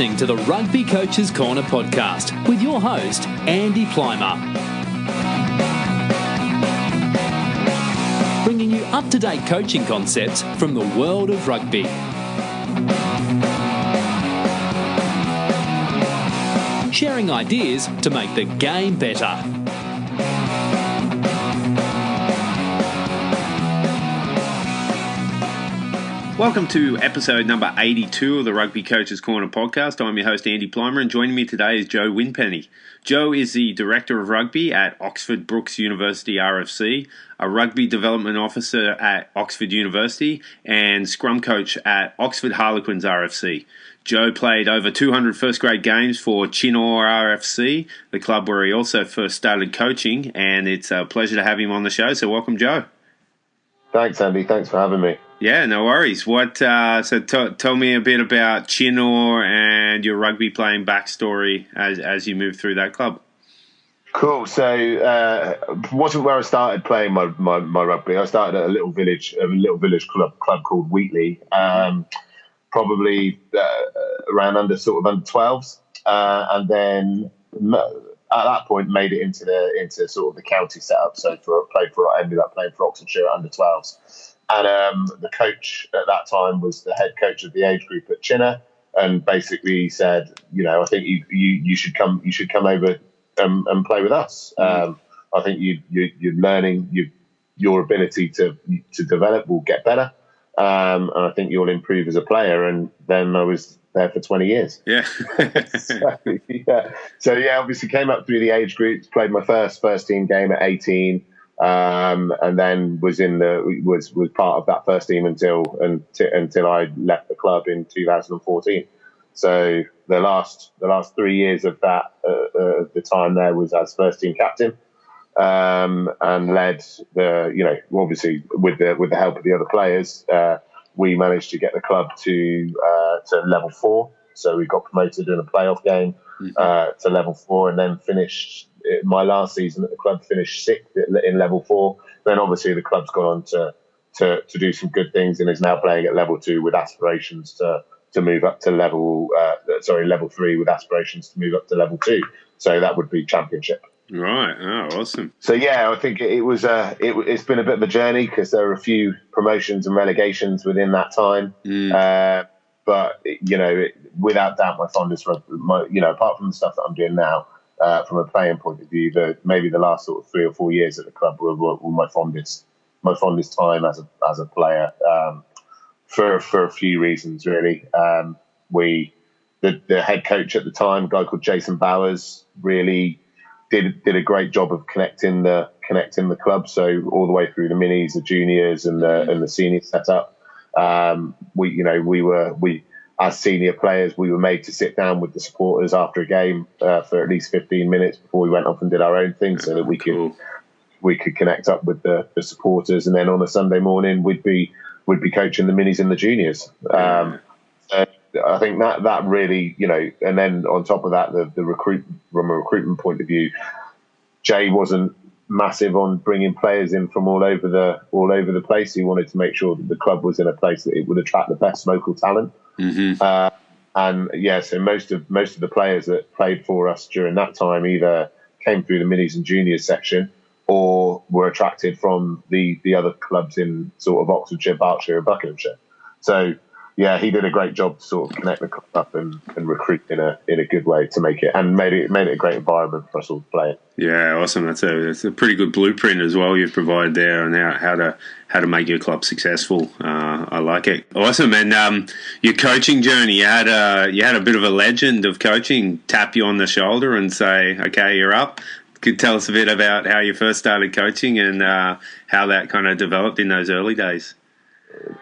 listening to the Rugby Coach's Corner podcast with your host, Andy Plymer. Bringing you up-to-date coaching concepts from the world of rugby. Sharing ideas to make the game better. Welcome to episode number 82 of the Rugby Coach's Corner podcast. I'm your host, Andy Plymer, and joining me today is Joe Winpenny. Joe is the Director of Rugby at Oxford Brookes University RFC, a Rugby Development Officer at Oxford University, and Scrum Coach at Oxford Harlequins RFC. Joe played over 200 first-grade games for Chinnor RFC, the club where he also first started coaching, and it's a pleasure to have him on the show, so welcome, Joe. Thanks, Andy. Thanks for having me. Yeah, no worries. Tell me a bit about Chinnor and your rugby playing backstory as you move through that club. Cool. So, wasn't where I started playing my rugby. I started at a little village club called Wheatley, probably around under 12s, and then at that point made it into sort of the county setup. So I ended up playing for Oxfordshire under 12s. And the coach at that time was the head coach of the age group at Chinnor, and basically said, I think you should come over and play with us. I think you're learning, your ability to develop will get better, and I think you'll improve as a player. And then I was there for 20 years. Yeah. So obviously came up through the age groups, played my first team game at 18. And then was part of that first team until I left the club in 2014. So the last 3 years of that the time there was as first team captain, and led obviously with the help of the other players, we managed to get the club to level 4. So we got promoted in a playoff game to level 4, and then finished. My last season at the club finished 6th in level 4. Then obviously the club's gone on to do some good things and is now playing at level 2 with aspirations to move up to level 3 with aspirations to move up to level 2. So that would be championship. Right. Oh, awesome. So I think it's been a bit of a journey because there are a few promotions and relegations within that time. But without doubt, my fondest, apart from the stuff that I'm doing now. From a playing point of view, maybe the last sort of 3 or 4 years at the club were my fondest time as a player, for a few reasons really. The head coach at the time, a guy called Jason Bowers, really did a great job of connecting the club. So all the way through the minis, the juniors, and the senior setup. As senior players, we were made to sit down with the supporters after a game for at least 15 minutes before we went off and did our own thing, so that we could connect up with the supporters. And then on a Sunday morning, we'd be coaching the minis and the juniors. I think that really, and then on top of that, from a recruitment point of view, Jay wasn't massive on bringing players in from all over the place. He wanted to make sure that the club was in a place that it would attract the best local talent. So most of the players that played for us during that time either came through the minis and juniors section or were attracted from the other clubs in sort of Oxfordshire, Berkshire, and Buckinghamshire. So he did a great job to sort of connect the club up and recruit in a good way to make it, and made it a great environment for us all to play in. Yeah, awesome. That's a pretty good blueprint as well you've provided there on how to make your club successful. I like it. Awesome. And your coaching journey, you had a bit of a legend of coaching tap you on the shoulder and say, "Okay, you're up." Could tell us a bit about how you first started coaching and how that kind of developed in those early days.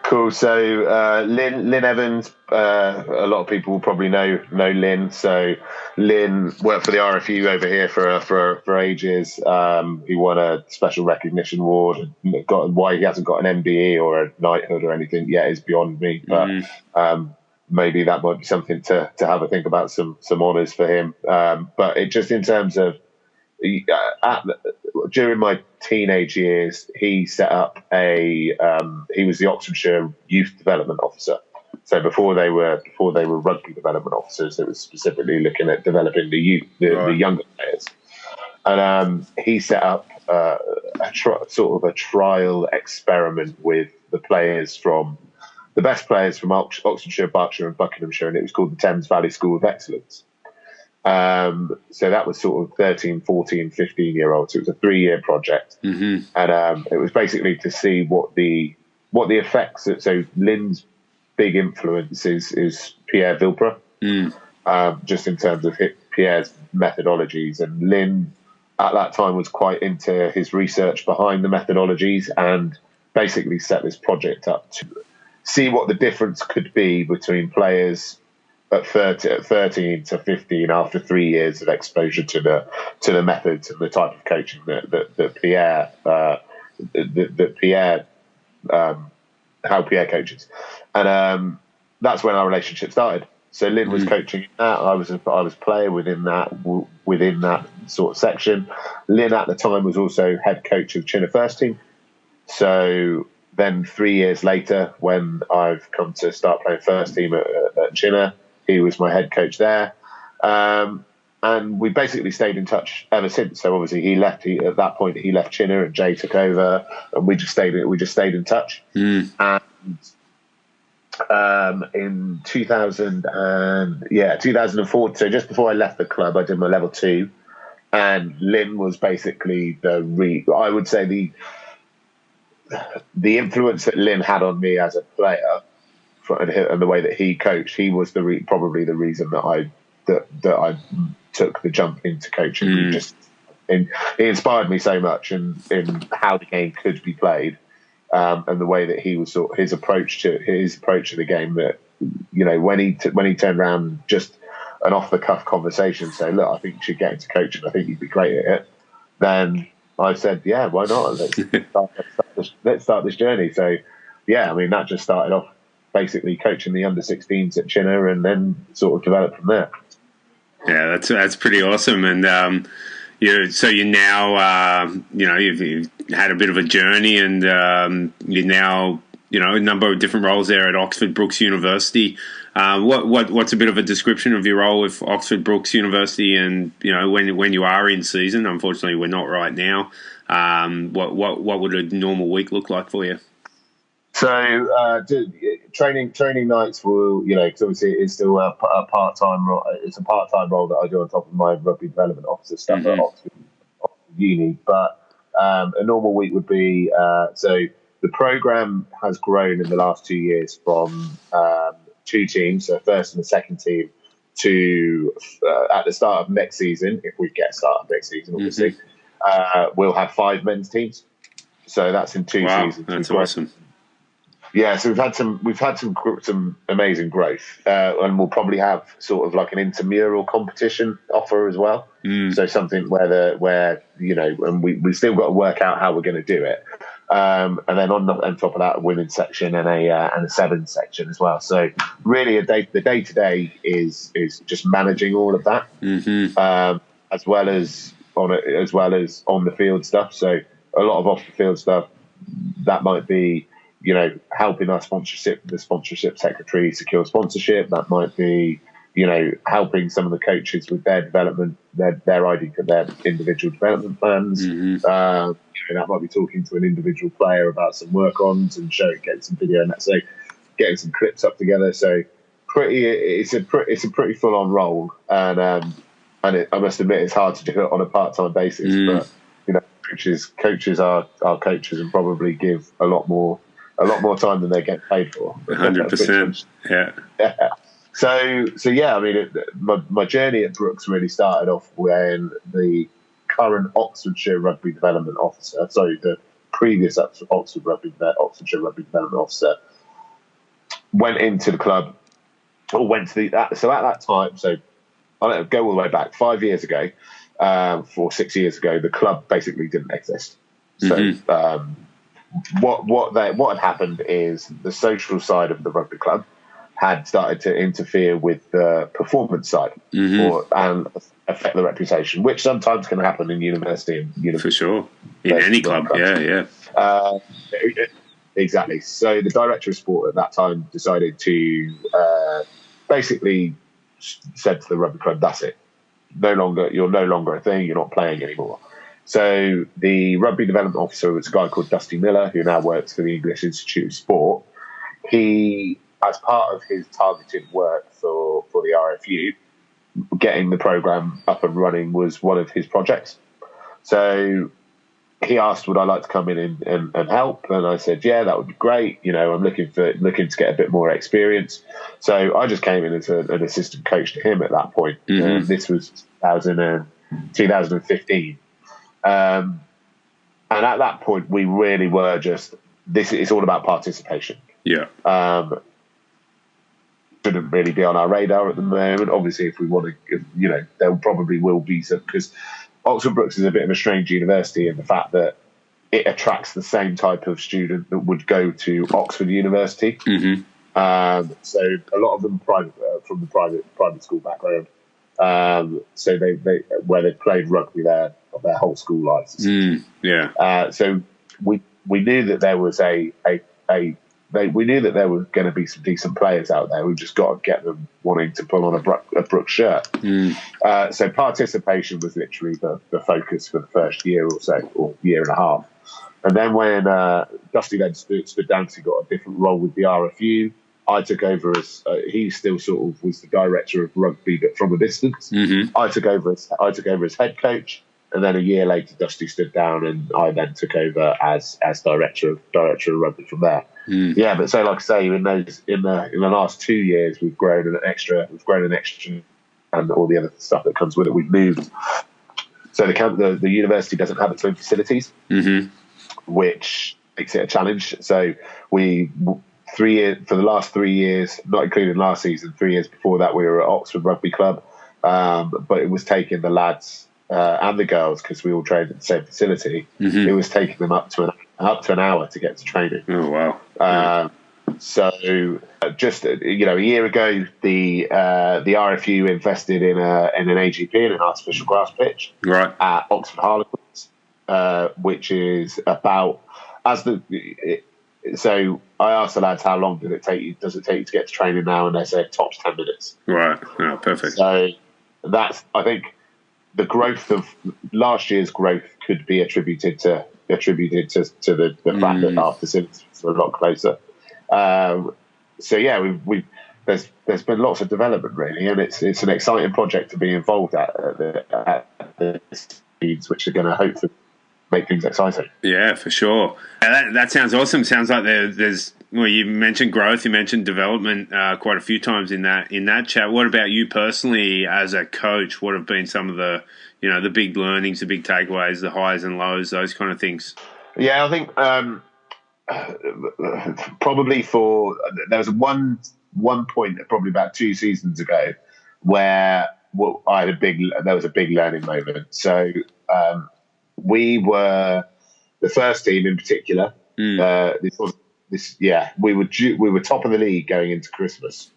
Cool. So Lynn Evans, a lot of people will probably know Lynn. So Lynn worked for the RFU over here for ages. He won a special recognition award. Why he hasn't got an MBE or a knighthood or anything yet is beyond me. But maybe that might be something to have a think about, some honours for him. But it just in terms of during my teenage years, he set up he was the Oxfordshire Youth Development Officer. So before they were rugby development officers, it was specifically looking at developing the youth, the younger players. And he set up sort of a trial experiment with the best players from Oxfordshire, Berkshire and Buckinghamshire, and it was called the Thames Valley School of Excellence. So that was sort of 13, 14, 15-year-olds. It was a 3-year project. And it was basically to see what the effects. So Lynn's big influence is Pierre Villepreux, just in terms of Pierre's methodologies. And Lynn at that time was quite into his research behind the methodologies and basically set this project up to see what the difference could be between players at 13 to 15 after 3 years of exposure to the methods and the type of coaching that Pierre how Pierre coaches, and that's when our relationship started. So Lynn was coaching that. I was a player within that sort of section. Lynn at the time was also head coach of Chinnor first team. So then 3 years later, when I've come to start playing first team at Chinnor, he was my head coach there. And we basically stayed in touch ever since. So obviously at that point he left Chinnor and Jay took over, and we just stayed in touch. And in 2004, so just before I left the club, I did my level 2, and Lynn was basically I would say the influence that Lynn had on me as a player and the way that he coached. He was probably the reason that I took the jump into coaching. He inspired me so much in how the game could be played, and the way that he was his approach to the game. That when he turned around, just an off the cuff conversation, say, "Look, I think you should get into coaching. I think you'd be great at it." Then I said, "Yeah, why not? Let's start this journey." So, yeah, I mean that just started off basically coaching the under-16s at Chinnor, and then sort of developed from there. Yeah, that's pretty awesome. And so you now you've had a bit of a journey, and you're now a number of different roles there at Oxford Brookes University. What's a bit of a description of your role with Oxford Brookes University, and when you are in season? Unfortunately, we're not right now. What would a normal week look like for you? So training nights will, because obviously it's still a part-time role. It's a part-time role that I do on top of my Rugby Development Officer stuff at Oxford Uni. But a normal week would be, so the programme has grown in the last 2 years from 2 teams, so first and the second team, to at the start of next season, if we get started next season, obviously, we'll have 5 men's teams. So that's in 2 seasons. That's awesome. Yeah, so we've had some amazing growth, and we'll probably have sort of like an intramural competition offer as well. So something where and we still got to work out how we're going to do it. And then on top of that, a women's section and a sevens section as well. So really, the day to day is just managing all of that, as well as on the field stuff. So a lot of off the field stuff that might be, helping the sponsorship secretary secure sponsorship. That might be, helping some of the coaches with their development, their individual development plans. That might be talking to an individual player about some work-ons and getting some video and that. So getting some clips up together. So it's a pretty full-on role, and I must admit it's hard to do it on a part-time basis. But coaches are coaches and probably give a lot more time than they get paid for. 100%. Yeah. So yeah, I mean, my journey at Brookes really started off when the current Oxfordshire Rugby Development Officer, the previous Oxfordshire Rugby Development Officer, went into the club, or went to so at that time, so I'll go all the way back 5 years ago, 6 years ago, the club basically didn't exist. So what had happened is the social side of the rugby club had started to interfere with the performance side and affect the reputation, which sometimes can happen in university. And for sure, in any club, yeah. exactly. So the director of sport at that time decided to basically said to the rugby club, "That's it. You're no longer a thing. You're not playing anymore." So the Rugby Development Officer was a guy called Dusty Miller, who now works for the English Institute of Sport. He, as part of his targeted work for the RFU, getting the program up and running was one of his projects. So he asked, would I like to come in and help? And I said, yeah, that would be great. I'm looking to get a bit more experience. So I just came in as an assistant coach to him at that point. Mm-hmm. This was 2015. And at that point, we really were just, it's all about participation. Yeah. Shouldn't really be on our radar at the moment. Obviously, if we want to, there probably will be some, because Oxford Brookes is a bit of a strange university in the fact that it attracts the same type of student that would go to Oxford University. Mm-hmm. So a lot of them private from the private school background. So they where they've played rugby their whole school lives. Yeah. So we knew that there was we knew that there were going to be some decent players out there. We've just got to get them wanting to pull on a Brooks shirt. So participation was literally the focus for the first year or so, or year and a half. And then when Dusty then stood down because he got a different role with the RFU, I took over as he still sort of was the director of rugby, but from a distance. Mm-hmm. I took over as head coach. And then a year later, Dusty stood down, and I then took over as director of rugby from there. Yeah, but so like I say, in the last 2 years, we've grown an extra, and all the other stuff that comes with it. We've moved. So the university doesn't have its own facilities, which makes it a challenge. So for the last 3 years, not including last season, 3 years before that, we were at Oxford Rugby Club, but it was taking the lads and the girls, because we all trained at the same facility. It was taking them up to an hour to get to training. Oh wow! So just a year ago, the RFU invested in an AGP, in an artificial grass pitch, right, at Oxford Harlequins, which is about So I asked the lads, how long does it take you to get to training now, and they said tops 10 minutes. Right. Oh, perfect. So that's, I think, the growth of last year's growth could be attributed to the fact that our facilities are a lot closer. So yeah, there's been lots of development really, and it's an exciting project to be involved at the speeds, which are going to hopefully make things exciting. Yeah, for sure. That sounds awesome. Sounds like there's you mentioned growth, you mentioned development quite a few times in that chat. What about you personally as a coach? What have been some of the the big learnings, the big takeaways, the highs and lows, those kind of things? Yeah, I think probably there was one point probably about 2 seasons ago where there was a big learning moment. So we were the first team in particular. We were top of the league going into Christmas.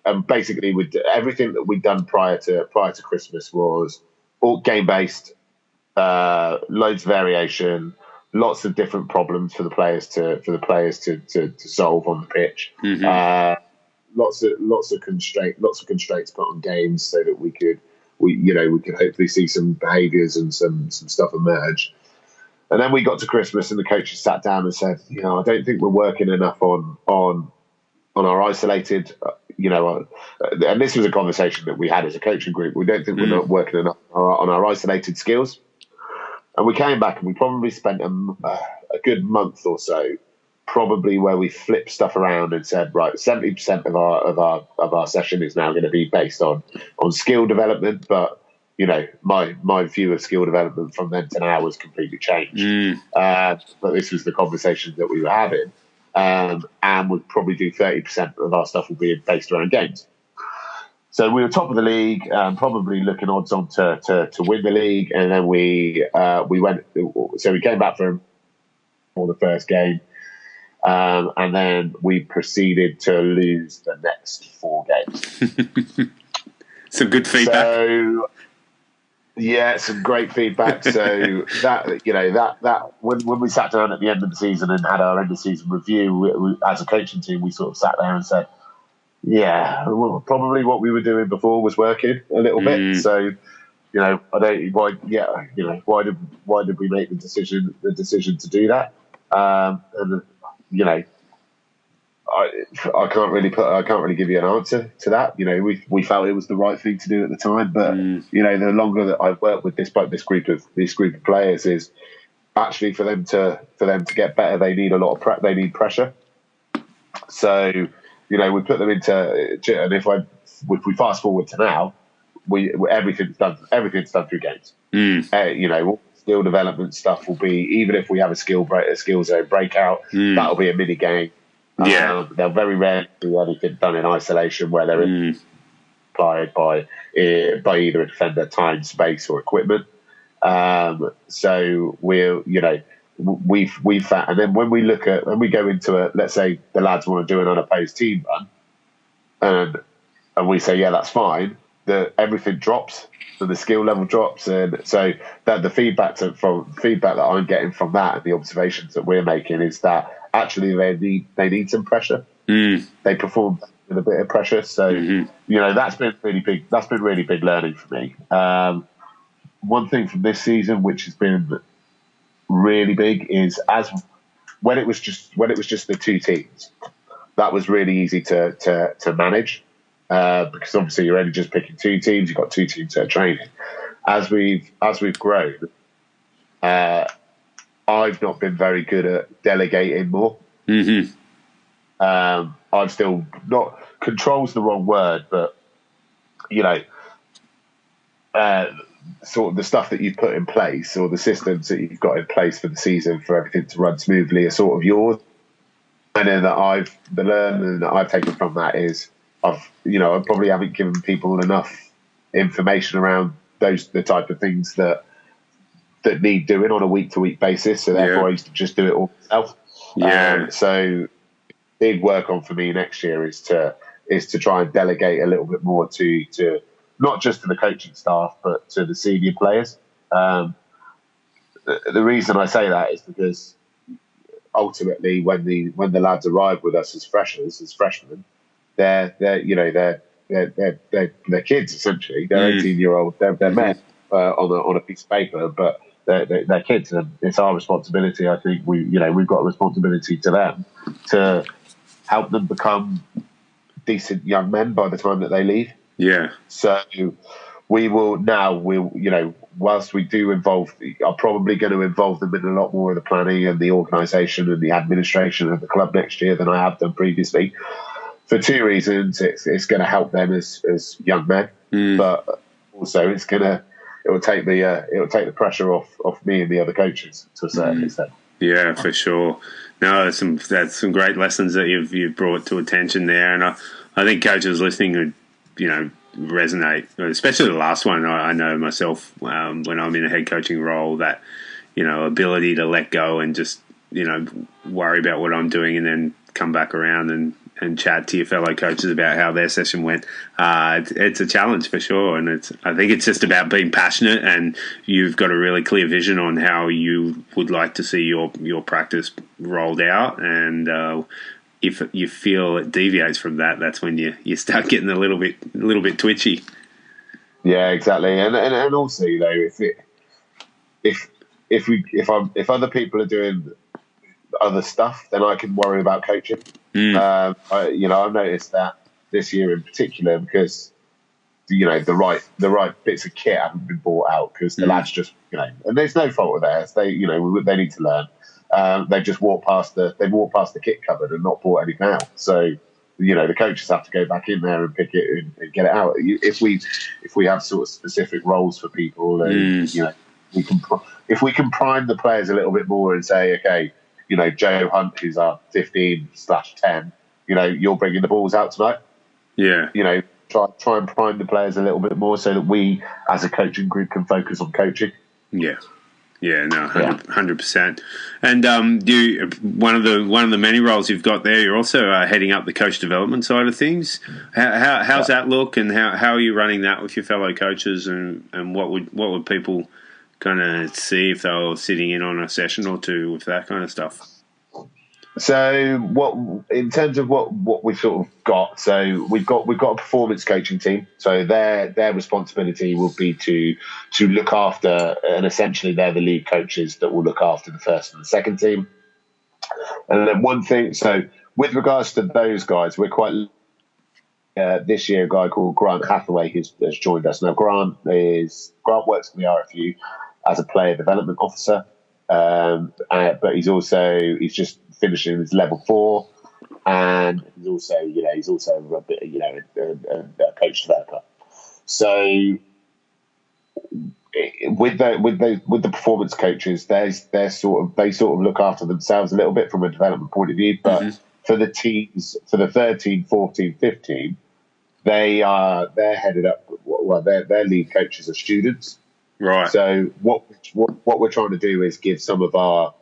And basically, everything that we'd done prior to Christmas was all game based, loads of variation, lots of different problems for the players to solve on the pitch. Lots of constraints put on games so that we could hopefully see some behaviours and some stuff emerge. And then we got to Christmas, and the coaches sat down and said, I don't think we're working enough on our isolated, and this was a conversation that we had as a coaching group. We don't think we're not working enough on our isolated skills. And we came back, and we probably spent a good month or so, probably where we flipped stuff around and said, right, 70% of our session is now going to be based on skill development, but my view of skill development from then to now has completely changed. But this was the conversation that we were having, and would probably do 30% of our stuff will be based around games. So we were top of the league, probably looking odds on to win the league, and then we went. So we came back for the first game, and then we proceeded to lose the next 4 games. Some good feedback. So Yeah, some great feedback. So that when we sat down at the end of the season and had our end of season review, as a coaching team, we sort of sat there and said, yeah, well, probably what we were doing before was working a little bit. So, why did we make the decision to do that? And I can't really give you an answer to that. We felt it was the right thing to do at the time, but the longer that I've worked with this group of players, is actually for them to get better, they need a lot of they need pressure. So we put them into, and if we fast forward to now, everything's done through games. Skill development stuff will be, even if we have a skill zone breakout, that'll be a mini game. Yeah, they'll very rarely do anything done in isolation where they're applied by either a defender, time, space, or equipment. So we've found, and then when we go into let's say the lads want to do an unopposed team run, and we say, yeah, that's fine, everything drops, and the skill level drops, and so that the feedback that I'm getting from that and the observations that we're making is that actually they need some pressure. They perform with a bit of pressure, so that's been really big. That's been really big learning for me. One thing from this season which has been really big is when it was just the two teams, that was really easy to manage. Because obviously you're only just picking two teams. You've got two teams that are training. As we've grown, I've not been very good at delegating more. I've still not, control's the wrong word, but sort of the stuff that you've put in place, or the systems that you've got in place for the season for everything to run smoothly, are sort of yours. And then the learning that I've taken from that is I probably haven't given people enough information around the type of things that need doing on a week-to-week basis. So therefore, I used to just do it all myself. So big work on for me next year is to try and delegate a little bit more to not just to the coaching staff, but to the senior players. The reason I say that is because ultimately, when the lads arrive with us as freshmen, they're kids essentially. They're 18-year-old. They're men on a piece of paper, but they're kids, and it's our responsibility. I think we've got a responsibility to them to help them become decent young men by the time that they leave. Yeah. So whilst we do involve, I'm probably going to involve them in a lot more of the planning and the organisation and the administration of the club next year than I have done previously. For two reasons: it's going to help them as young men, but also it will take the pressure off me and the other coaches to a certain extent. Yeah, for sure. No, that's some great lessons that you've brought to attention there, and I think coaches listening would resonate, especially the last one. I know myself when I'm in a head coaching role, that ability to let go and just worry about what I'm doing and then come back around and chat to your fellow coaches about how their session went. It's a challenge for sure, and I think it's just about being passionate, and you've got a really clear vision on how you would like to see your practice rolled out, and if you feel it deviates from that, that's when you start getting a little bit twitchy. Yeah, exactly, and also if other people are doing other stuff, then I can worry about coaching. I've noticed that this year in particular, because the right bits of kit haven't been bought out, because the lads just and there's no fault of theirs. They need to learn. They've just walked past the kit cupboard and not bought anything out. So the coaches have to go back in there and pick it and get it out. If we have sort of specific roles for people, and if we can prime the players a little bit more and say, okay, Joe Hunt, who's our 15/10, you're bringing the balls out tonight. Yeah. Try and prime the players a little bit more so that we, as a coaching group, can focus on coaching. Yeah. Yeah, no, 100%. And one of the many roles you've got there, you're also heading up the coach development side of things. How's that look, and how are you running that with your fellow coaches, and what would people kind of see if they were sitting in on a session or two with that kind of stuff? So in terms of what we've sort of got, so we've got a performance coaching team. So their responsibility will be to look after, and essentially they're the lead coaches that will look after the first and the second team. And then one thing, so with regards to those guys, we're quite this year a guy called Grant Hathaway has joined us. Now Grant works for the RFU as a player development officer, but he's just finishing his level 4, and he's also a bit, a coach developer. So with the performance coaches, they sort of look after themselves a little bit from a development point of view, but for the teams, for the 13, 14, 15, they're headed up. Well, their lead coaches are students. Right. So what we're trying to do is give some of our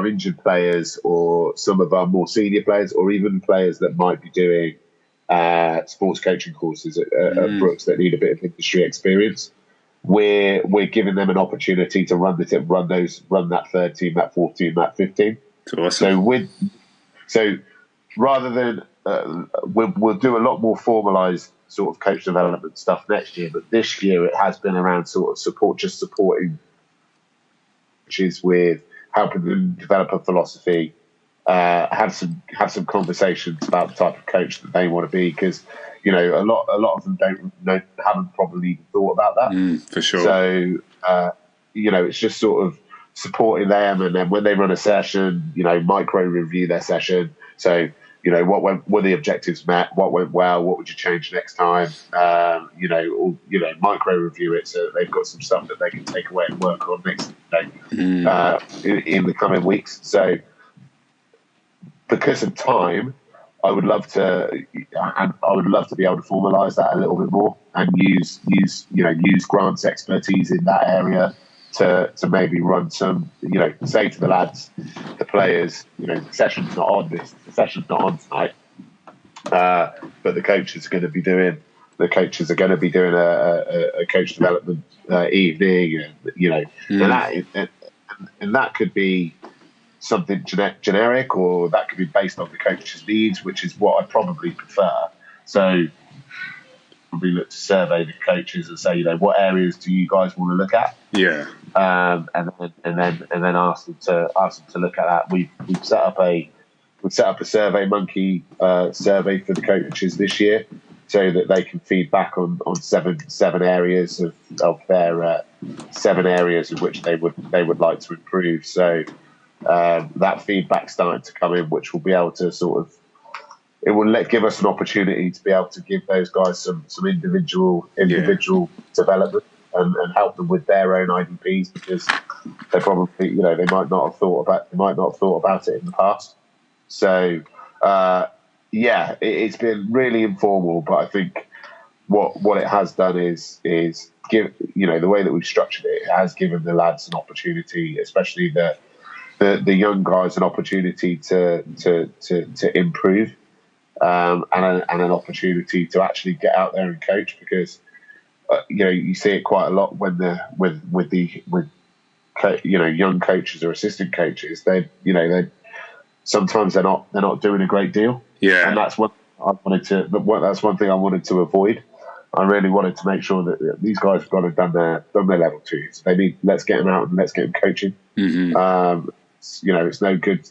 injured players, or some of our more senior players, or even players that might be doing sports coaching courses at Brookes that need a bit of industry experience. We're giving them an opportunity to run that third team, that fourth team, that fifth team. That's awesome. So rather than we'll do a lot more formalised sort of coach development stuff next year, but this year it has been around sort of supporting coaches with helping them develop a philosophy, have some conversations about the type of coach that they want to be, because a lot of them haven't probably even thought about that. For sure. So it's just sort of supporting them, and then when they run a session, micro review their session. So were the objectives met? What went well? What would you change next time? Micro review it so that they've got some stuff that they can take away and work on next day in the coming weeks. So because of time, I would love to be able to formalise that a little bit more and use Grant's expertise in that area to maybe run some, say to the lads, the players, the session's not on tonight, but the coaches are going to be doing a coach development evening, and that could be something generic, or that could be based on the coach's needs, which is what I probably prefer. So probably look to survey the coaches and say, what areas do you guys want to look at? Yeah. And then ask them to look at that. We've set up a Survey Monkey survey for the coaches this year, so that they can feed back on seven areas of their 7 areas in which they would like to improve. So that feedback's starting to come in, which will be able to it will give us an opportunity to be able to give those guys some individual development and help them with their own IDPs, because they probably they might not have thought about it in the past. So it's been really informal, but I think what it has done is give the way that we've structured it has given the lads an opportunity, especially the young guys, an opportunity to improve. And an opportunity to actually get out there and coach, because you see it quite a lot when young coaches or assistant coaches, they sometimes they're not doing a great deal. Yeah, and that's what I wanted to. That's one thing I wanted to avoid. I really wanted to make sure that these guys have gone and done their level 2s. Let's get them out and let's get them coaching. Mm-hmm. It's no good.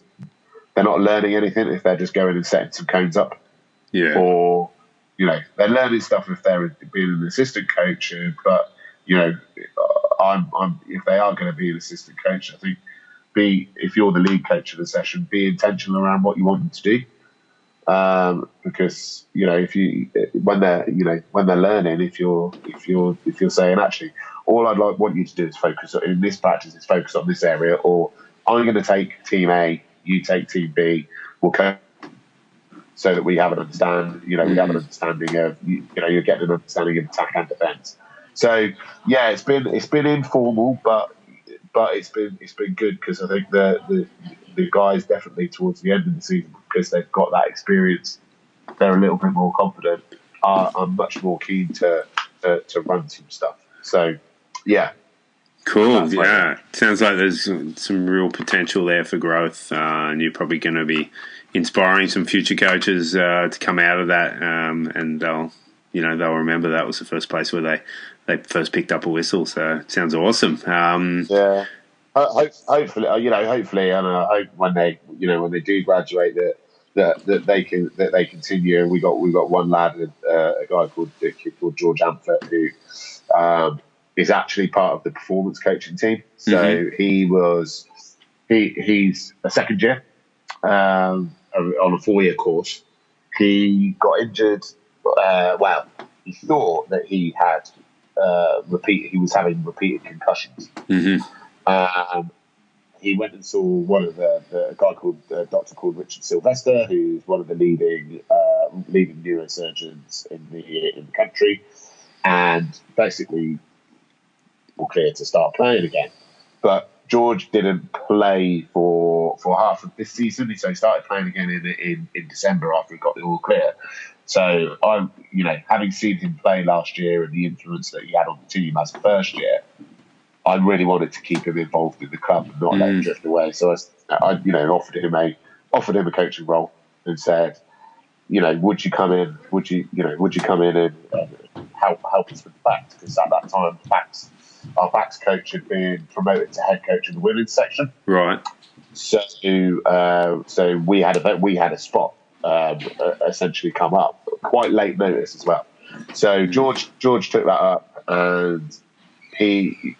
They're not learning anything if they're just going and setting some cones up. Yeah. Or, they're learning stuff if they're being an assistant coach. But, if they are going to be an assistant coach, I think if you're the lead coach of the session, be intentional around what you want them to do. Because when they're learning, if you're saying, actually, all I'd want you to do is focus in this practice is focus on this area, or I'm going to take team A, you take team B, we'll coach so that we have an understanding. We have an understanding of you're getting an understanding of attack and defence. So it's been informal, but but it's been good because I think the guys definitely towards the end of the season, because they've got that experience, they're a little bit more confident, are much more keen to run some stuff. So, yeah. Cool. Yeah. Sounds like there's some real potential there for growth, and you're probably going to be inspiring some future coaches to come out of that, and they'll remember that was the first place where they first picked up a whistle. So it sounds awesome. Yeah. Hopefully, and I hope when they do graduate that they continue. And we got one lad, a kid called George Amfett, who is actually part of the performance coaching team. So he's a second year on a 4-year course. He got injured. He thought that he had he was having repeated concussions. He went and saw one of a guy called doctor called Richard Sylvester, who's one of the leading neurosurgeons in the country, and basically were clear to start playing again. But George didn't play for half of this season, so he started playing again in December after he got the all clear. So I'm, having seen him play last year and the influence that he had on the team as a first year, I really wanted to keep him involved in the club and not let him drift away. So I offered him a coaching role and said, would you come in? Would you come in and help us with the backs? Because at that time, our backs coach had been promoted to head coach in the women's section. Right. So we had a spot essentially come up, quite late notice as well. So George took that up, and he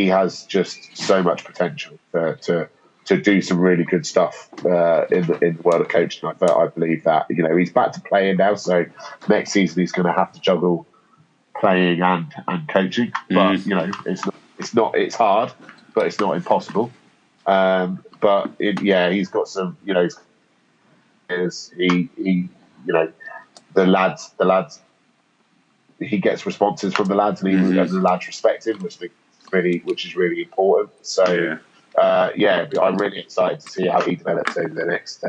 has just so much potential to do some really good stuff in the world of coaching. I believe that he's back to playing now, so next season he's going to have to juggle playing and coaching. But it's hard, but it's not impossible. But he's got some the lads. He gets responses from the lads, and the lads respect him, which is really important. So, I'm really excited to see how he develops over the next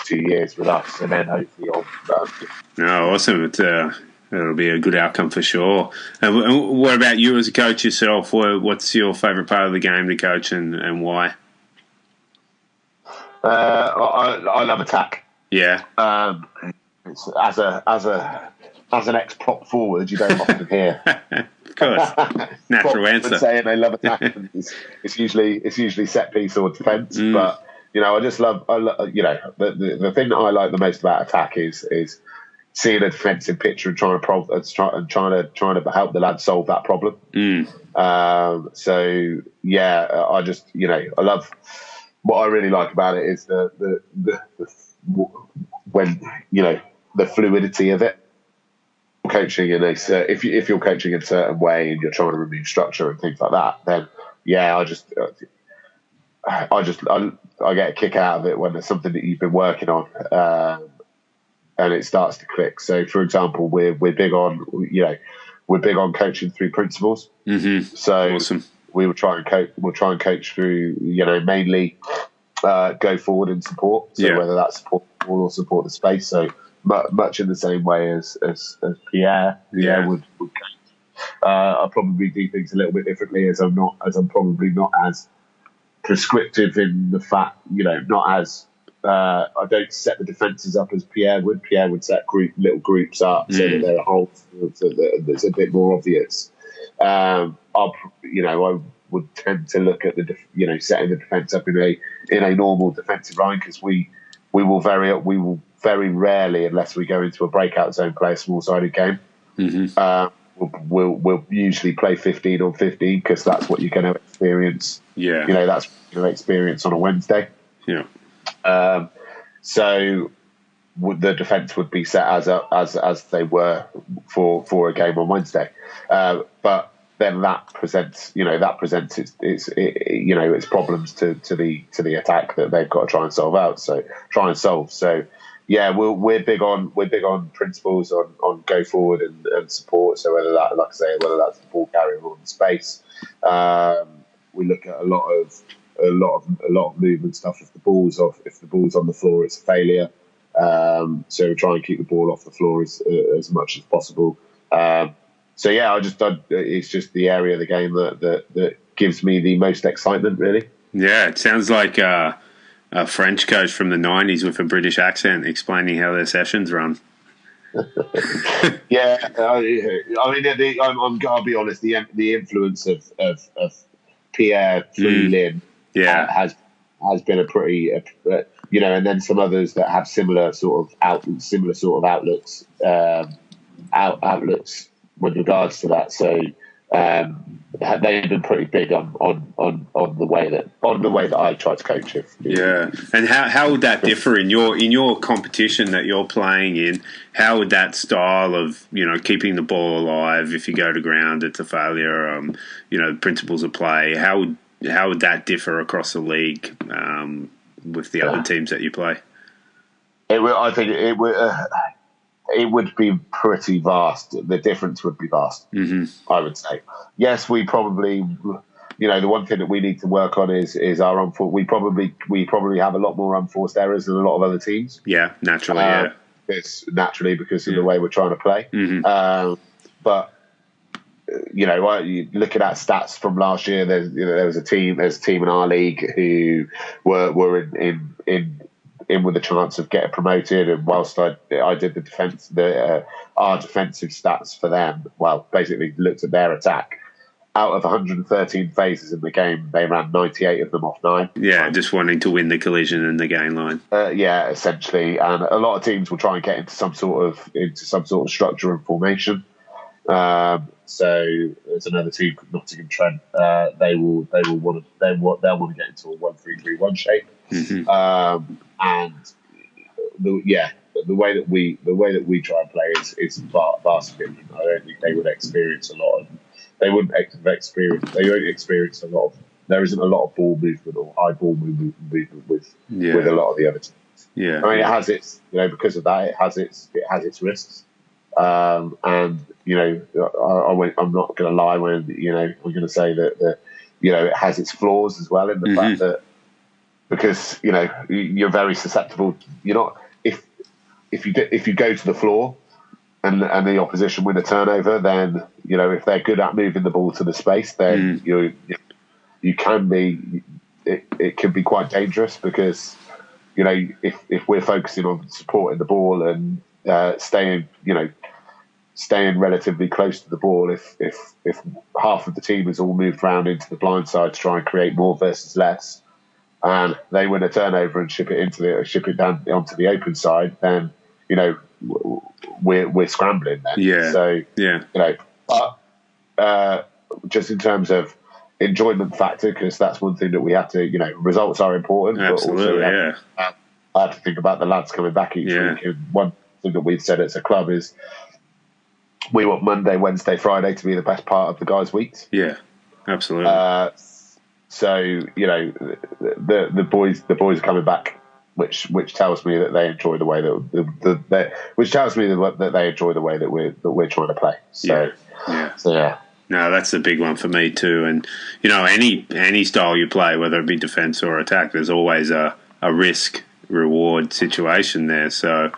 2 years with us, and then hopefully on. Awesome! It'll be a good outcome for sure. And what about you as a coach yourself? What's your favourite part of the game to coach, and why? I love attack. Yeah. As an ex-prop forward, you don't often hear. Of course, natural answer. Saying they love attack. It's usually set piece or defence. But I just love. The thing that I like the most about attack is seeing a defensive picture and trying to help the lads solve that problem. I love. What I really like about it is the fluidity of it. Coaching if you're coaching in a certain way and you're trying to remove structure and things like that, then I get a kick out of it when there's something that you've been working on and it starts to click. So, for example, we're big on coaching through principles. So awesome. We'll try and coach through mainly go forward and support. So whether that's support or support the space. So much in the same way as Pierre would coach. I'll probably do things a little bit differently as I'm probably not as prescriptive in the fact, not as I don't set the defences up as Pierre would. Pierre would set little groups up so that there are holes that's a bit more obvious. I would tend to look at setting the defence up in a normal defensive line, because we will very rarely, unless we go into a breakout zone, play a small-sided game. We'll usually play 15 on 15 because that's what you're going to experience. Yeah, that's what you're going to experience on a Wednesday. Yeah. So the defence would be set as they were for a game on Wednesday, but then that presents its problems to the attack that they've got to try and solve. So yeah, we're big on principles on go forward and support. So whether that, like I say, whether that's the ball carrier or the space, we look at a lot of movement stuff. If the ball's on the floor, it's a failure. So we try and keep the ball off the floor as much as possible. So yeah, it's just the area of the game that gives me the most excitement, really. Yeah, it sounds like a French coach from the 90s with a British accent explaining how their sessions run. Yeah, I mean, I'll be honest. The influence of Pierre Lin has been a pretty, and then some others that have similar sort of outlooks with regards to that. So they've been pretty big on the way that I try to coach it. Yeah, and how would that differ in your competition that you're playing in? How would that style of keeping the ball alive, if you go to ground it's a failure, principles of play, how would that differ across the league with the other teams that you play? I think it would be pretty vast. The difference would be vast. Mm-hmm. I would say. Yes, we probably, the one thing that we need to work on is our unforced. We probably have a lot more unforced errors than a lot of other teams. Yeah, naturally. It's naturally because of the way we're trying to play. Mm-hmm. But looking at stats from last year, there's a team in our league who were in with a chance of getting promoted, and whilst I did the defense, our defensive stats for them, basically looked at their attack. Out of 113 phases in the game, they ran 98 of them off 9. Yeah, just wanting to win the collision and the gain line. Yeah, essentially, and a lot of teams will try and get into some sort of structure and formation. So there's another team, Nottingham Trent. They'll want to get into a 1-3-3-1 shape. Mm-hmm. And the way that we try and play is vastly different. I don't think they would experience a lot of. They wouldn't experience. They won't experience a lot of. There isn't a lot of ball movement or high ball movement with a lot of the other teams. Yeah, I mean, it has its because of that. It has its risks. And I'm not going to lie when I'm going to say that it has its flaws as well in the fact that. Because you're very susceptible. You're not if you go to the floor and the opposition win a turnover, then if they're good at moving the ball to the space, then you can be. It can be quite dangerous because if we're focusing on supporting the ball and staying relatively close to the ball, if half of the team is all moved round into the blind side to try and create more versus less. And they win a turnover and ship it down onto the open side, then we're scrambling then. Yeah. So yeah. But just in terms of enjoyment factor, because that's one thing that we have to. Results are important. Absolutely. But also I have to think about the lads coming back each week. And one thing that we've said as a club is we want Monday, Wednesday, Friday to be the best part of the guys' weeks. Yeah. Absolutely. So the boys are coming back, which tells me that they enjoy the way that which tells me that they enjoy the way that we're trying to play. So yeah. No, that's a big one for me too. And any style you play, whether it be defence or attack, there's always a risk reward situation there. So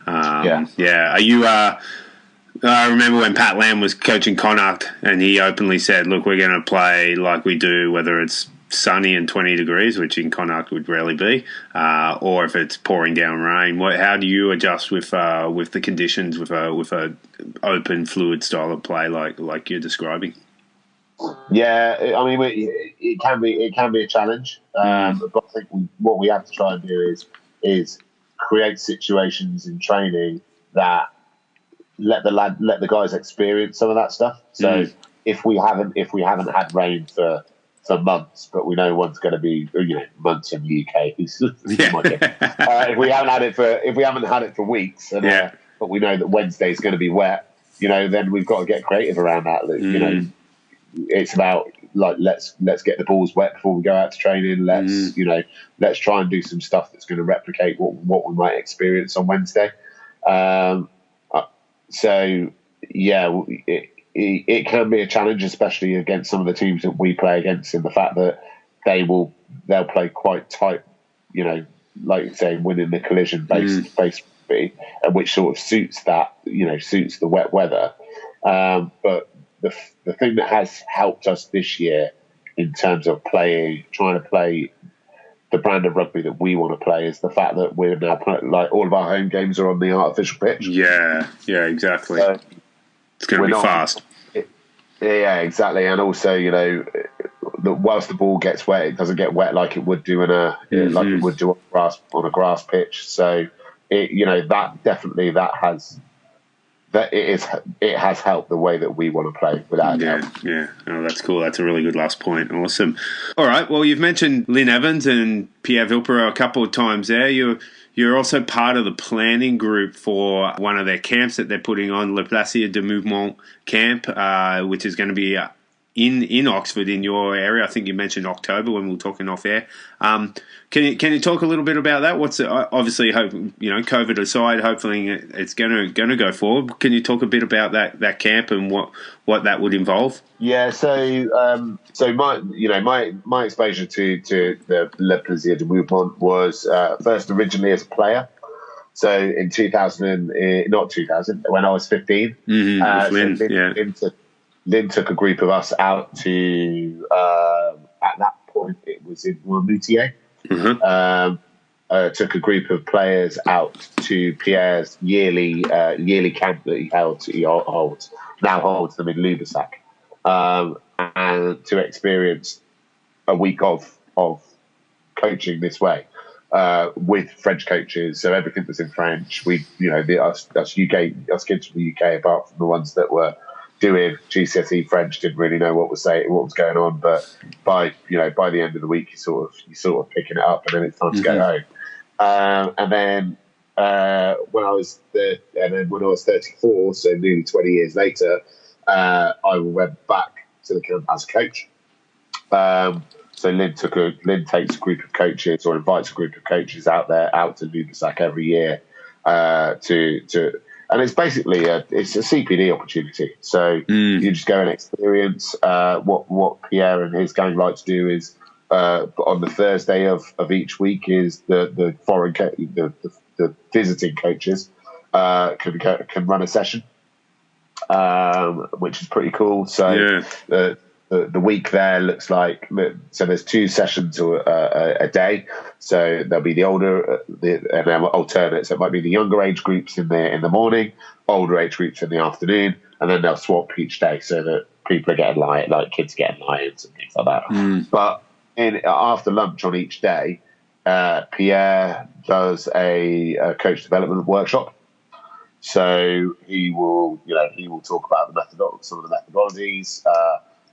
Are you? I remember when Pat Lam was coaching Connacht and he openly said, look, we're going to play like we do, whether it's sunny and 20 degrees, which in Connacht would rarely be, or if it's pouring down rain. How do you adjust with the conditions with a open, fluid style of play like you're describing? Yeah, I mean, it can be a challenge, but I think what we have to try and do is create situations in training that let the guys experience some of that stuff. So if we haven't had rain for months, but we know one's going to be months in the UK. If we haven't had it for weeks, but we know that Wednesday's going to be wet, then we've got to get creative around that. It's about let's get the balls wet before we go out to training. Let's try and do some stuff that's going to replicate what we might experience on Wednesday. So yeah, it can be a challenge, especially against some of the teams that we play against, in the fact that they'll play quite tight, like you say, winning the collision based rugby, and which sort of suits the wet weather. But the thing that has helped us this year in terms of trying to play the brand of rugby that we want to play, is the fact that we're now all of our home games are on the artificial pitch. Yeah, exactly. It's going to be fast. Yeah, exactly. And also, whilst the ball gets wet, it doesn't get wet like it would do like it would do on a grass pitch. So it has helped the way that we want to play, without doubt. Yeah. Oh, that's cool. That's a really good last point. Awesome. All right. Well, you've mentioned Lynn Evans and Pierre Vilpero a couple of times there. You're also part of the planning group for one of their camps that they're putting on, Le Plaisir de Mouvement Camp, which is going to be in Oxford, in your area. I think you mentioned October when we were talking off air. Can you talk a little bit about that? What's obviously, COVID aside, hopefully it's going to go forward. Can you talk a bit about that camp and what that would involve? Yeah. So my exposure to the Le Plaisir de Mouvement was first originally as a player. So in 2000, when I was 15, Lynn took a group of us out to, at that point, it was in Moutier. Took a group of players out to Pierre's yearly camp that he now holds them in Lubersac, and to experience a week of coaching this way. With French coaches, so everything was in French. We, us kids from the UK, apart from the ones that were doing GCSE French, didn't really know what was going on. But by the end of the week, you sort of picking it up, and then it's time to go home. And then when I was 34, so nearly 20 years later, I went back to the camp as a coach. So Lynn takes a group of coaches, or invites a group of coaches out to Lubersac every year and it's basically it's a CPD opportunity. So you just go and experience what Pierre and his gang like to do is on the Thursday of each week is the foreign the visiting coaches can run a session, which is pretty cool. So the week there looks like, so there's 2 sessions a day. So there'll be the older, and then alternate. So it might be the younger age groups in the morning, older age groups in the afternoon, and then they'll swap each day so that people are getting like kids are getting lions and things like that. But after lunch on each day, Pierre does a coach development workshop. So he will talk about some of the methodologies.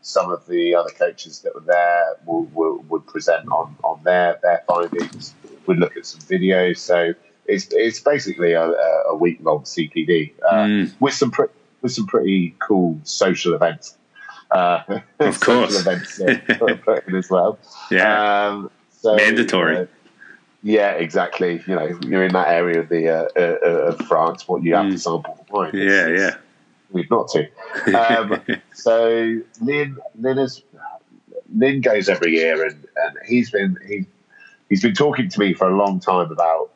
Some of the other coaches that were there would present on their findings. We'd look at some videos. So it's basically a week-long CPD with some pretty cool social events. Of course, social events put in as well. Yeah, mandatory. Yeah, exactly. You're in that area of France. What you have to sample the wine. Yeah. We've not to. So Lynn goes every year, and he's been talking to me for a long time about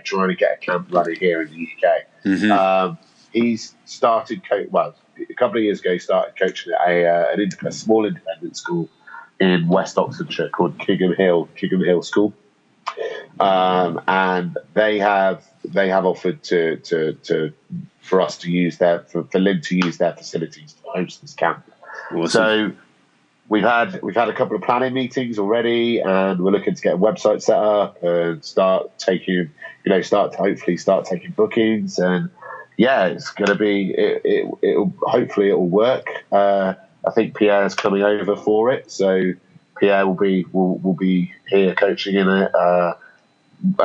trying to get a camp running here in the UK. He's started a couple of years ago. He started coaching at a small independent school in West Oxfordshire called Kigham Hill School, and they have offered for us to use for Lynn to use their facilities to host this camp. Awesome. So we've had a couple of planning meetings already, and we're looking to get a website set up and hopefully start taking bookings. And it's going to be hopefully it will work. I think Pierre's coming over for it, so Pierre will be here coaching in it, and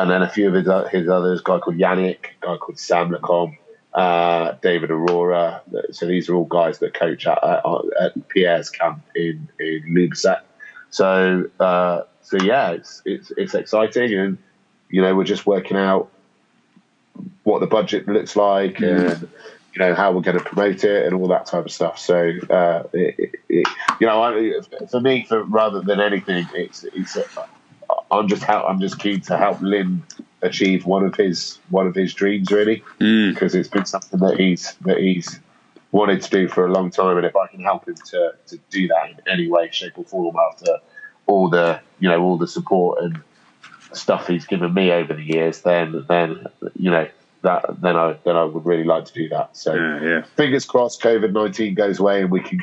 then a few of his others, a guy called Yannick, a guy called Sam Lacombe, David Aurora. So these are all guys that coach at Pierre's camp in Lubusek. So yeah, it's exciting, and we're just working out what the budget looks like and how we're going to promote it and all that type of stuff. So for me, rather than anything, I'm just keen to help Lynn achieve one of his dreams, really, because it's been something that he's wanted to do for a long time, and if I can help him to do that in any way, shape, or form after all the support and stuff he's given me over the years, then I would really like to do that. So fingers crossed, COVID-19 goes away and we can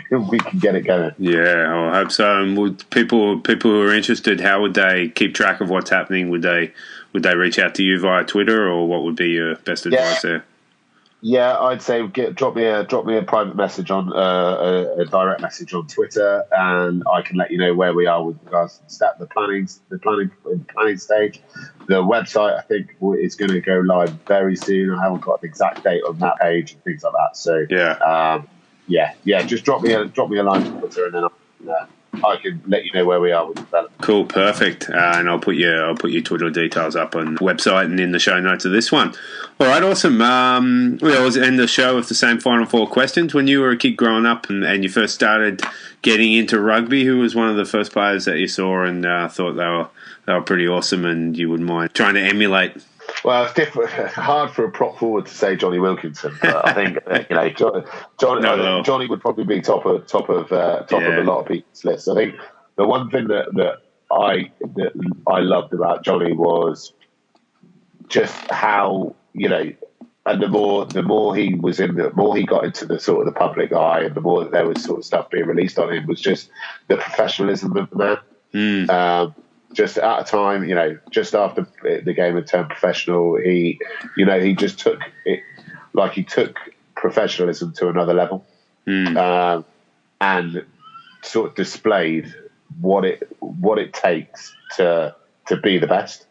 get it going. Yeah, I hope so. And would people who are interested, how would they keep track of what's happening? Would they reach out to you via Twitter, or what would be your best advice there? Yeah, I'd say drop me a private message on a direct message on Twitter, and I can let you know where we are with regards to the planning stage. The website, I think, is going to go live very soon. I haven't got an exact date on that page and things like that. So just drop me a line on Twitter, and then I can let you know where we are with development. Cool, perfect. And I'll put your Twitter details up on the website and in the show notes of this one. All right, awesome. We always end the show with the same final 4 questions. When you were a kid growing up and you first started getting into rugby, who was one of the first players that you saw and thought they were pretty awesome and you wouldn't mind trying to emulate? Well, it's hard for a prop forward to say Johnny Wilkinson, but I think Johnny would probably be top of a lot of people's lists. I think the one thing that I loved about Johnny was just how and the more he was the more he got into the sort of the public eye, and the more that there was sort of stuff being released on him, was just the professionalism of the man. Just at a time, just after the game had turned professional, he just took it, like he took professionalism to another level, and sort of displayed what it takes to be the best,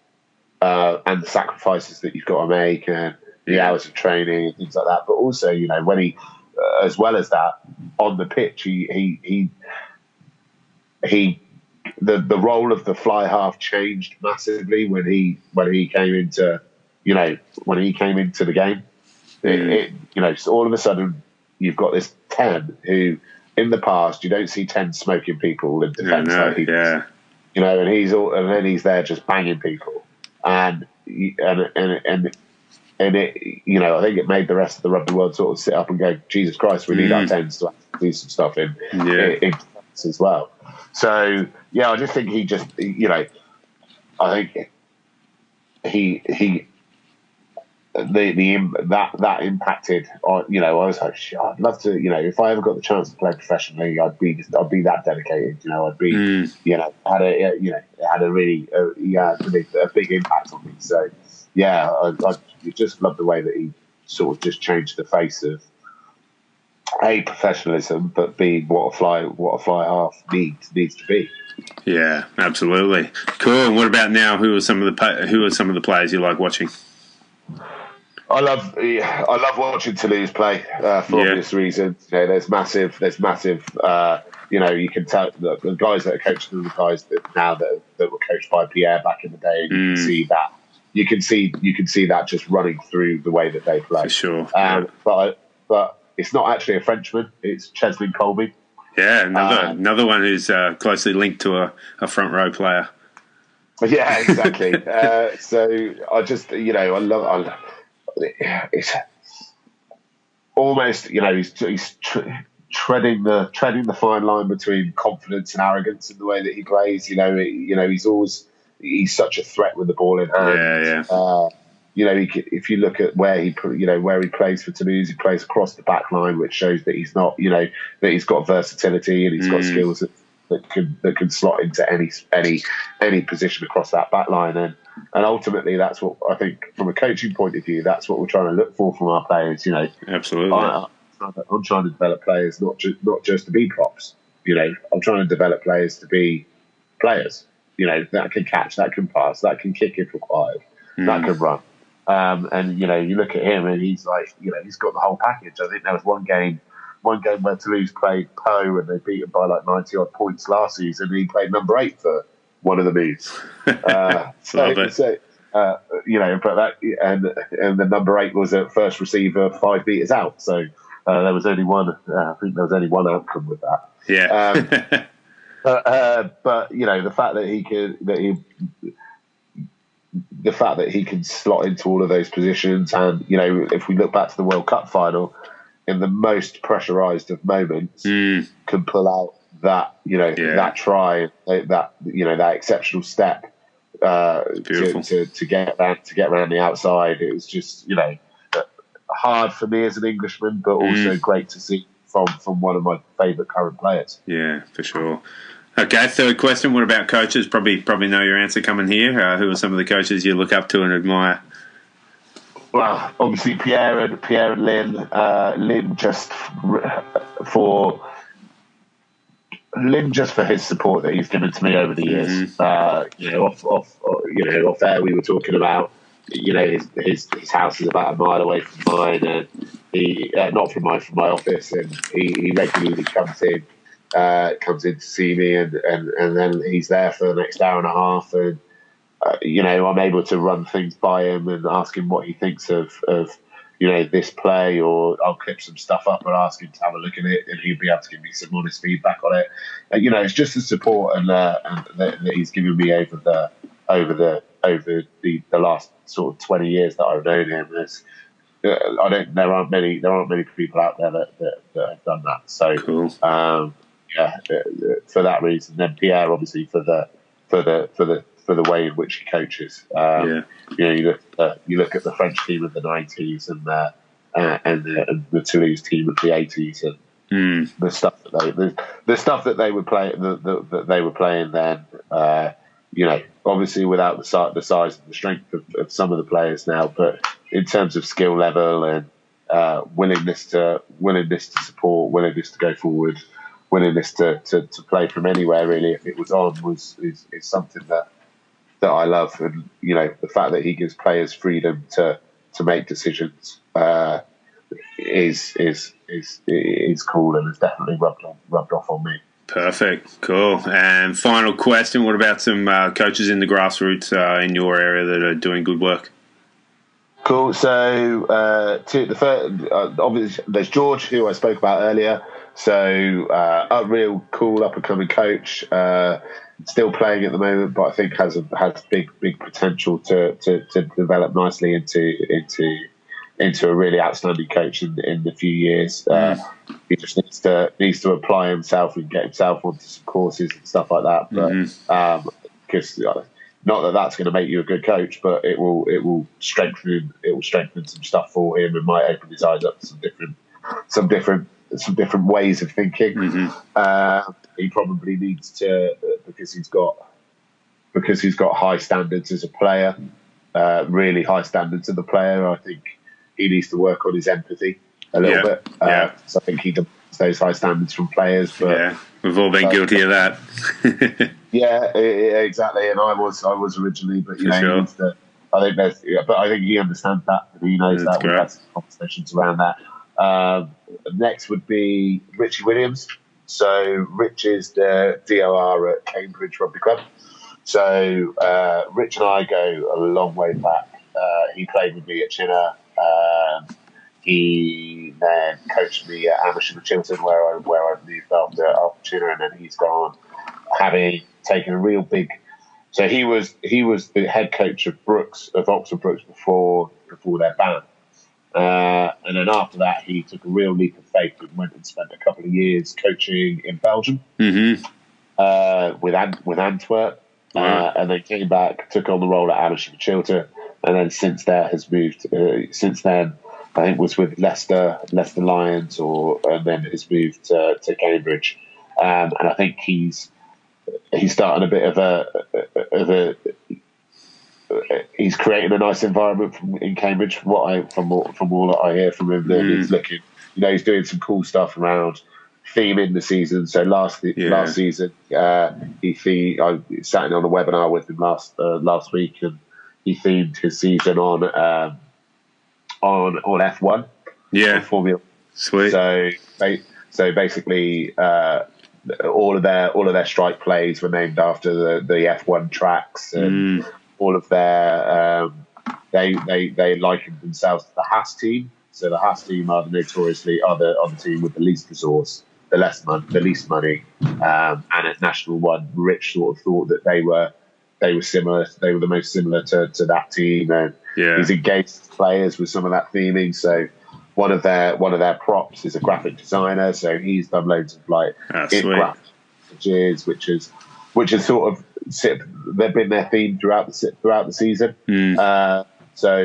and the sacrifices that you've got to make, and the hours of training and things like that. But also, when he, as well as that, on the pitch, the role of the fly half changed massively when he came into the game. So all of a sudden you've got this 10 who, in the past, you don't see 10 smoking people in defence and then he's there just banging people, and it, I think it made the rest of the rugby world sort of sit up and go, Jesus Christ, we need our 10s to do some stuff in defence as well. So I just think I think that impacted on, I was like, I'd love to, if I ever got the chance to play professionally, I'd be that dedicated, I'd be, had a really a big impact on me. So I just love the way that he sort of just changed the face of A, professionalism, but B, what a fly half needs to be. Yeah, absolutely. Cool. And what about now? Who are some of the players you like watching? I love watching Toulouse play for obvious reasons. There's massive. You can tell the guys that are coaching them, the guys that were coached by Pierre back in the day. You can see that. You can see that just running through the way that they play. For sure. But it's not actually a Frenchman. It's Cheslin Colby. Yeah, another one who's closely linked to a front row player. Yeah, exactly. So I just, I love. It's almost, he's treading the fine line between confidence and arrogance in the way that he plays. He's such a threat with the ball in hand. If you look at where he plays for Toulouse, he plays across the back line, which shows that he's not, that he's got versatility and he's got skills that can slot into any position across that back line. And ultimately, that's what I think, from a coaching point of view, that's what we're trying to look for from our players. Absolutely. I'm trying to develop players not just to be props. I'm trying to develop players to be players. That can catch, that can pass, that can kick if required, that can run. And you look at him, and he's like, he's got the whole package. I think there was one game where Toulouse played Pau, and they beat him by like 90 odd points last season. And he played number 8 for one of the moves. But that and the number 8 was at first receiver 5 meters out. So there was only one. I think there was only one outcome with that. Yeah. But the fact that he can slot into all of those positions, and if we look back to the World Cup final, in the most pressurised of moments, can pull out that that try, that exceptional step to get around the outside. It was just hard for me as an Englishman, but also great to see from one of my favourite current players. Yeah, for sure. Okay, third question. What about coaches? Probably know your answer coming here. Who are some of the coaches you look up to and admire? Well, obviously Pierre and Lynn. Lynn just for his support that he's given to me over the years. Off air we were talking about. His house is about a mile away from mine, and he not from my office, and he regularly comes in to see me, and then he's there for the next hour and a half, and I'm able to run things by him and ask him what he thinks of this play, or I'll clip some stuff up and ask him to have a look at it, and he'll be able to give me some honest feedback on it. It's just the support and that he's given me over the last sort of 20 years that I've known him. There aren't many people out there that have done that. So cool. For that reason, then Pierre obviously for the way in which he coaches. You look at the French team of the 90s and the Toulouse team of the 80s, and the stuff that they were playing then. Obviously without the size and the strength of some of the players now, but in terms of skill level and willingness to support, willingness to go forward, willingness to play from anywhere really if it was on is something that I love. And the fact that he gives players freedom to make decisions is cool, and has definitely rubbed off on me. Perfect, cool. And final question: what about some coaches in the grassroots in your area that are doing good work? Cool. So obviously there's George, who I spoke about earlier. So a real cool up and coming coach, still playing at the moment, but I think has big potential to develop nicely into a really outstanding coach in the few years. He just needs to apply himself and get himself onto some courses and stuff like that. But because not that that's going to make you a good coach, but it will strengthen some stuff for him and might open his eyes up to some different ways of thinking. He probably needs to, because he's got high standards as a player, really high standards as a player. I think he needs to work on his empathy a little bit. So I think he demands those high standards from players. But we've all been guilty of that. Exactly. And I was originally, but sure. I think he understands that, and he knows that. We've had some conversations around that. Next would be Richie Williams. So Rich is the DOR at Cambridge Rugby Club. So Rich and I go a long way back. He played with me at Chinnor. He then coached me at Amersham Chiltern, where I moved after Chinnor, and then he's gone, having taken a real big. So he was the head coach of Oxford Brookes before their ban. And then after that, he took a real leap of faith and went and spent a couple of years coaching in Belgium with Antwerp, and then came back, took on the role at Amersham Chiltern, and then since then has moved. Since then, I think was with Leicester Lions, and then has moved to Cambridge, and I think he's starting a bit of a he's creating a nice environment in Cambridge. From all that I hear from him, that he's looking, he's doing some cool stuff around theming the season. So last season, I sat in on a webinar with him last week, and themed his season on F1. Yeah, on Formula. Sweet. So basically, all of their strike plays were named after the F1 tracks, and all of their they likened themselves to the Haas team. So the Haas team are notoriously the team with the least resource, the least money, and at National One, Rich sort of thought that they were similar. They were the most similar to that team, and he's engaged players with some of that theming. So one of their props is a graphic designer. So he's done loads of graphic images, which is sort of they've been their theme throughout the season. So I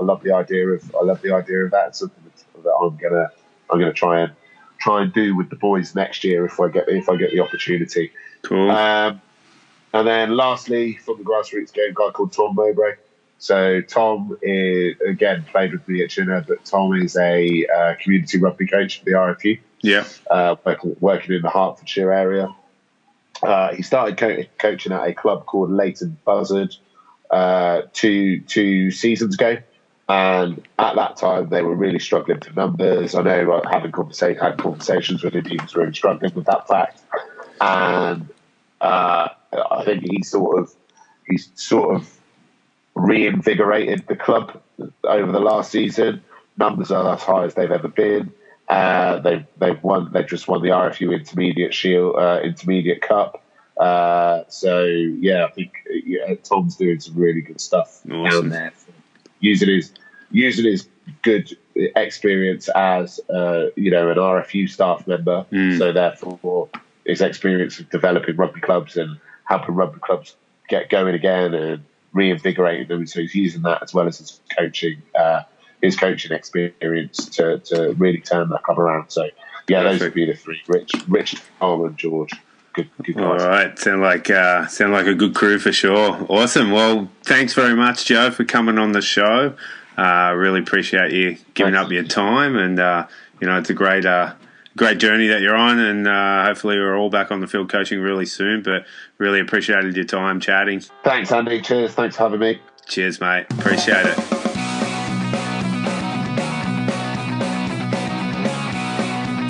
love the idea of that. It's something that I'm gonna try and do with the boys next year if I get the opportunity. Cool. And then lastly, from the grassroots game, a guy called Tom Mowbray. So Tom played with me at Chinnor, but Tom is a community rugby coach for the RFC. Yeah. Working in the Hertfordshire area. He started coaching at a club called Leighton Buzzard two seasons ago, and at that time they were really struggling for numbers. I know had conversations with him, he was really struggling with that fact, and I think he's sort of reinvigorated the club over the last season. Numbers are as high as they've ever been. They've just won the RFU Intermediate Cup. So I think Tom's doing some really good stuff down there, using his good experience as an RFU staff member. So therefore, his experience of developing rugby clubs and helping rugby clubs get going again and reinvigorating them. So he's using that as well as his coaching experience to really turn that club around. So those would be the three: Rich, Tom, and George. Good guys. All right, sound like a good crew for sure. Awesome. Well, thanks very much, Joe, for coming on the show. Really appreciate you giving up your time, and it's a great journey that you're on, and hopefully we're all back on the field coaching really soon. But really appreciated your time chatting. Thanks, Andy. Cheers. Thanks for having me. Cheers, mate. Appreciate it.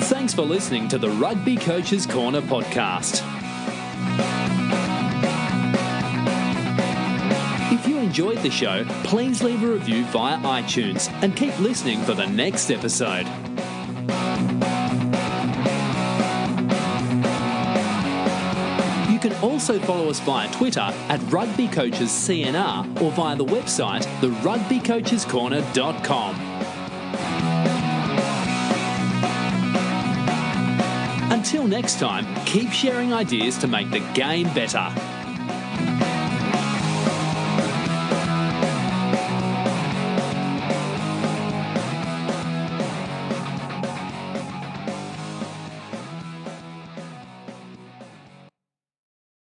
Thanks for listening to the Rugby Coaches Corner podcast. If you enjoyed the show, please leave a review via iTunes and keep listening for the next episode. You can also follow us via Twitter at Rugby Coaches CNR or via the website therugbycoachescorner.com. Until next time, keep sharing ideas to make the game better.